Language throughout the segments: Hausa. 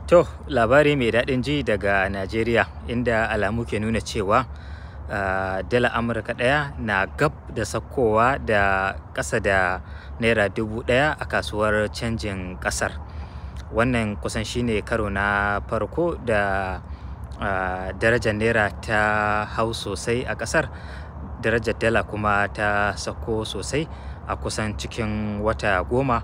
To, labari mai daɗin ji daga Najeriya, inda alamu ke nuna cewa dala Amurka ɗaya na gab da saukowa da ƙasa da naira 1000 a kasuwar canjin ƙasar. Wannan kusan shine karo na farko da darajar naira ta hau sosai a ƙasar, darajar dala kuma ta sauko sosai a kusan cikin wata 10.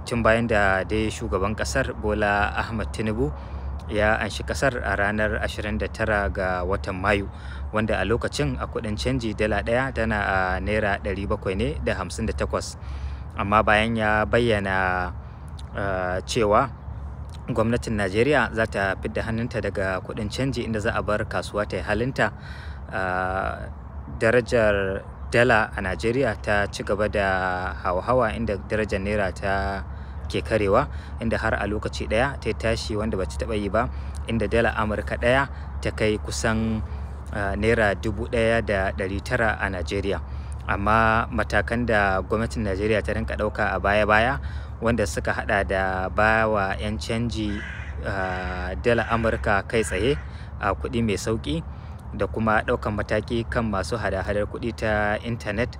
Tun bayan da dai shugaban kasar Bola Ahmed Tinubu ya anshi kasar a ranar 29 ga watan Mayu, wanda a lokacin a kudin canji dala ɗaya tana a naira 758. Amma bayan ya bayyana cewa gwamnatin Najeriya za ta fidda hannunta daga kudin canji, inda za a bar kasuwa ta yi halinta, darajar dala a Najeriya ta ci gaba da hauhawa, inda darajar naira ta ke karewa, inda har a lokaci ɗaya ta tashi wanda ba ta taɓa yi ba, inda dala Amurka ɗaya ta kai kusan naira 1900 a Najeriya. Amma matakan da gwamnatin Najeriya ta rinka ɗauka a baya-baya, wanda suka hada da bawa 'yan canji dala Amurka kai tsaye a kuɗi mai sauƙi, da kuma ɗaukan mataki kan masu hada-hadar kuɗi ta intanet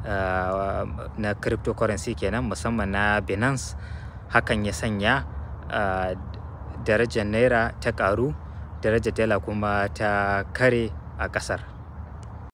na cryptocurrency kenan, musamman na Binance. Hakan ya sanya darajar naira ta ƙaru, darajar dala kuma ta kare a ƙasar.